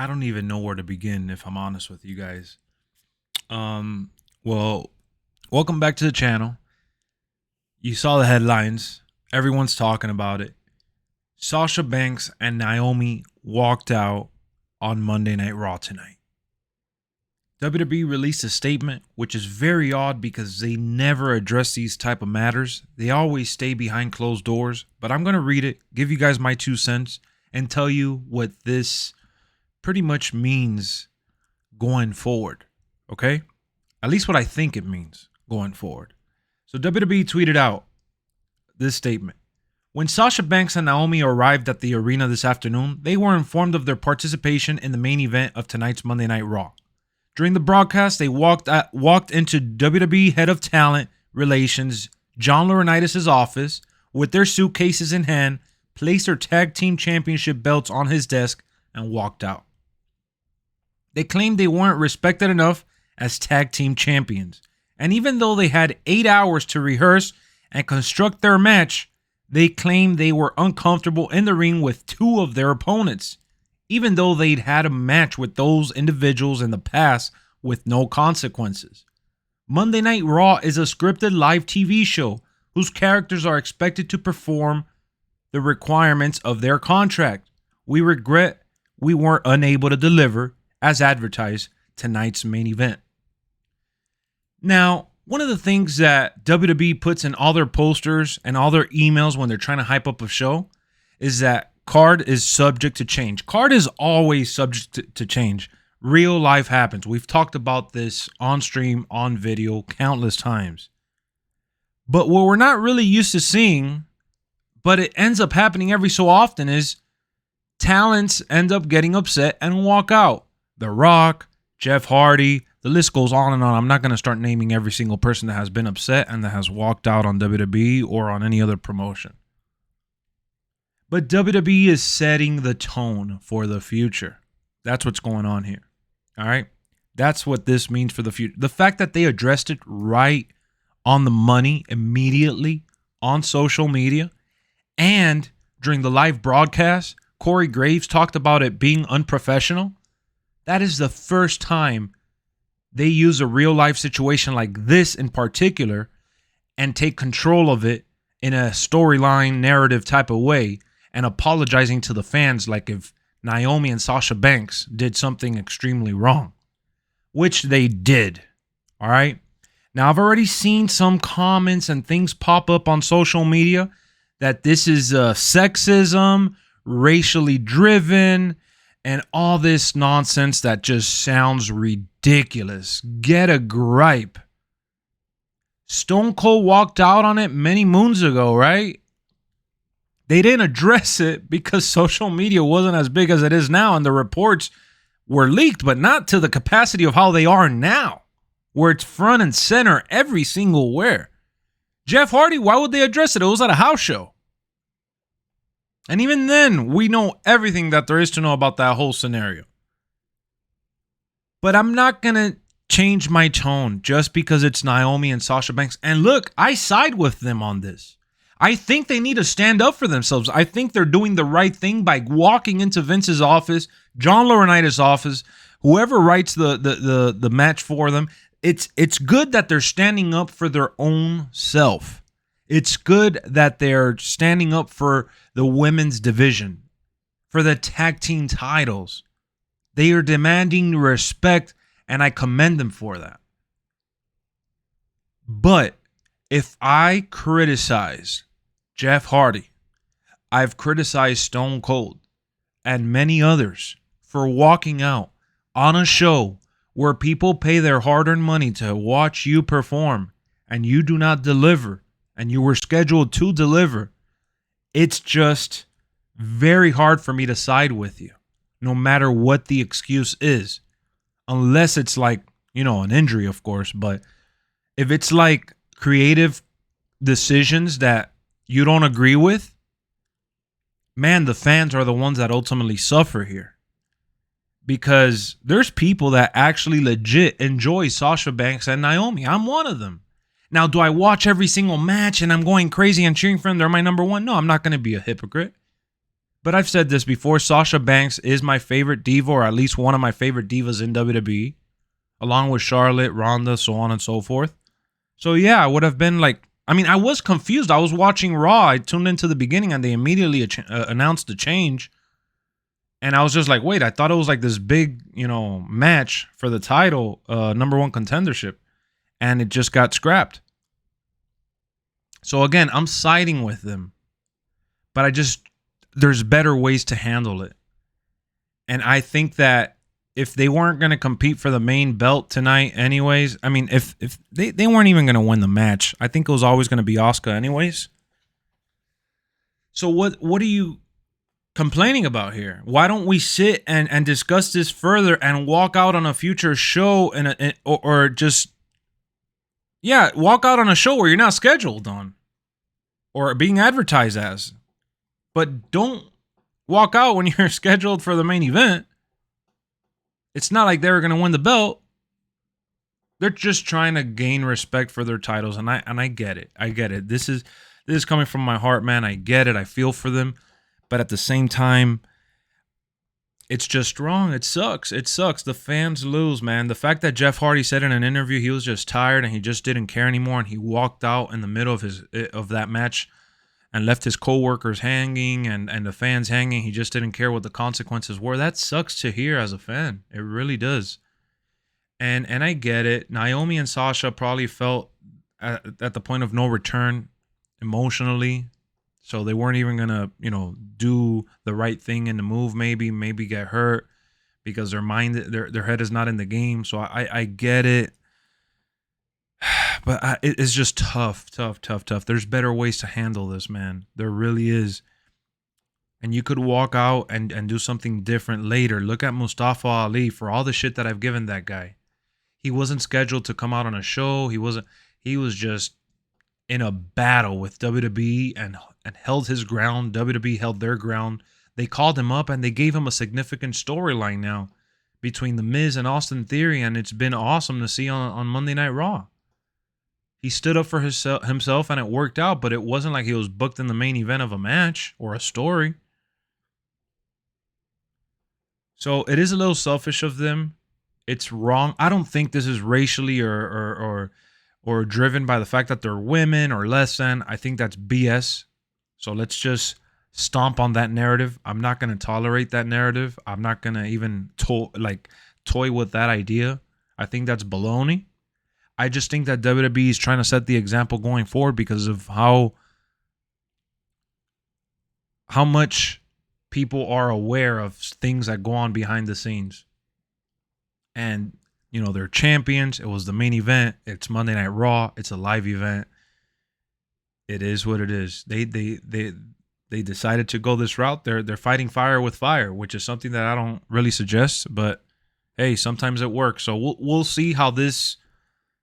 I don't even know where to begin if I'm honest with you guys. Well, welcome back to the channel. You saw the headlines. Everyone's talking about it. Sasha Banks and Naomi walked out on Monday Night Raw tonight. WWE released a statement, which is very odd because they never address these type of matters. They always stay behind closed doors, but I'm going to read it, give you guys my 2 cents, and tell you what this pretty much means going forward, okay? At least what I think it means going forward. So WWE tweeted out this statement. When Sasha Banks and Naomi arrived at the arena this afternoon, they were informed of their participation in the main event of tonight's Monday Night Raw. During the broadcast, they walked into WWE Head of Talent Relations, John Laurinaitis' office, with their suitcases in hand, placed their tag team championship belts on his desk, and walked out. They claimed they weren't respected enough as tag team champions, and even though they had 8 hours to rehearse and construct their match, they claimed they were uncomfortable in the ring with 2 of their opponents, even though they'd had a match with those individuals in the past with no consequences. Monday Night Raw is a scripted live TV show whose characters are expected to perform the requirements of their contract. We regret we weren't unable to deliver, as advertised, tonight's main event. Now, one of the things that WWE puts in all their posters and all their emails when they're trying to hype up a show is that card is subject to change. Card is always subject to change. Real life happens. We've talked about this on stream, on video, countless times. But what we're not really used to seeing, but it ends up happening every so often, is talents end up getting upset and walk out. The Rock, Jeff Hardy, the list goes on and on. I'm not going to start naming every single person that has been upset and that has walked out on WWE or on any other promotion. But WWE is setting the tone for the future. That's what's going on here. All right? That's what this means for the future. The fact that they addressed it right on the money immediately on social media and during the live broadcast, Corey Graves talked about it being unprofessional. That is the first time they use a real life situation like this in particular and take control of it in a storyline narrative type of way and apologizing to the fans like if Naomi and Sasha Banks did something extremely wrong, which they did. All right. Now, I've already seen some comments and things pop up on social media that this is sexism, racially driven, and all this nonsense that just sounds ridiculous. Get a gripe. Stone Cold walked out on it many moons ago, right? They didn't address it because social media wasn't as big as it is now, and the reports were leaked, but not to the capacity of how they are now, where it's front and center every single where. Jeff Hardy, why would they address it? It was at a house show. And even then, we know everything that there is to know about that whole scenario. But I'm not going to change my tone just because it's Naomi and Sasha Banks. And look, I side with them on this. I think they need to stand up for themselves. I think they're doing the right thing by walking into Vince's office, John Laurinaitis' office, whoever writes the match for them. It's good that they're standing up for their own self. It's good that they're standing up for the women's division, for the tag team titles. They are demanding respect, and I commend them for that. But if I criticize Jeff Hardy, I've criticized Stone Cold and many others for walking out on a show where people pay their hard-earned money to watch you perform and you do not deliver and you were scheduled to deliver. It's just very hard for me to side with you, no matter what the excuse is, unless it's like, an injury, of course. But if it's like creative decisions that you don't agree with, man, the fans are the ones that ultimately suffer here. Because there's people that actually legit enjoy Sasha Banks and Naomi. I'm one of them. Now, do I watch every single match and I'm going crazy and cheering for them? They're my number one? No, I'm not going to be a hypocrite. But I've said this before, Sasha Banks is my favorite diva, or at least one of my favorite divas in WWE, along with Charlotte, Ronda, so on and so forth. So yeah, I would have been like, I mean, I was confused. I was watching Raw. I tuned into the beginning and they immediately announced the change. And I was just like, wait, I thought it was like this big, match for the title, #1 contendership. And it just got scrapped. So again, I'm siding with them. But there's better ways to handle it. And I think that if they weren't going to compete for the main belt tonight anyways, I mean, if they weren't even going to win the match, I think it was always going to be Asuka anyways. So what are you complaining about here? Why don't we sit and discuss this further and walk out on a future show or just walk out on a show where you're not scheduled on or being advertised as. But don't walk out when you're scheduled for the main event. It's not like they were going to win the belt. They're just trying to gain respect for their titles, and I get it. I get it. This is coming from my heart, man. I get it. I feel for them. But at the same time, it's just wrong. It sucks. It sucks. The fans lose, man. The fact that Jeff Hardy said in an interview he was just tired and he just didn't care anymore, and he walked out in the middle of that match and left his co-workers hanging and the fans hanging. He just didn't care what the consequences were. That sucks to hear as a fan. It really does. And I get it. Naomi and Sasha probably felt at the point of no return emotionally. So they weren't even going to, do the right thing in the move, maybe get hurt because their head is not in the game. So I get it. But it's just tough. There's better ways to handle this, man. There really is. And you could walk out and do something different later. Look at Mustafa Ali, for all the shit that I've given that guy. He wasn't scheduled to come out on a show. He was just in a battle with WWE and held his ground. WWE held their ground. They called him up and they gave him a significant storyline now between The Miz and Austin Theory, and it's been awesome to see on Monday Night Raw. He stood up for himself and it worked out, but it wasn't like he was booked in the main event of a match or a story. So it is a little selfish of them. It's wrong. I don't think this is racially or driven by the fact that they're women or less than. I think that's BS. So let's just stomp on that narrative. I'm not going to tolerate that narrative. I'm not going to even toy with that idea. I think that's baloney. I just think that WWE is trying to set the example going forward because of how much people are aware of things that go on behind the scenes. And, they're champions. It was the main event. It's Monday Night Raw. It's a live event. It is what it is. They decided to go this route. They're fighting fire with fire, which is something that I don't really suggest. But, hey, sometimes it works. So we'll see how this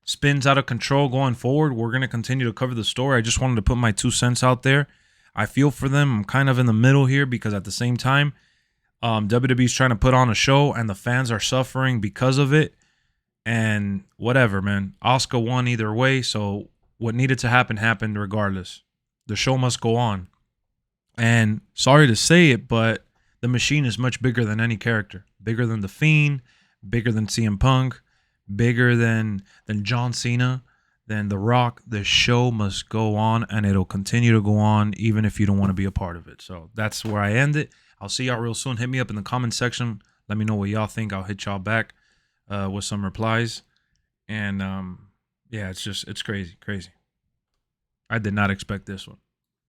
spins out of control going forward. We're going to continue to cover the story. I just wanted to put my 2 cents out there. I feel for them. I'm kind of in the middle here because at the same time, WWE's trying to put on a show and the fans are suffering because of it. And whatever, man. Asuka won either way. So what needed to happen happened regardless. The show must go on. And sorry to say it, but the Machine is much bigger than any character. Bigger than The Fiend. Bigger than CM Punk. Bigger than John Cena, than The Rock. The show must go on, and it'll continue to go on, even if you don't want to be a part of it. So that's where I end it. I'll see y'all real soon. Hit me up in the comment section. Let me know what y'all think. I'll hit y'all back with some replies. And, it's crazy. I did not expect this one.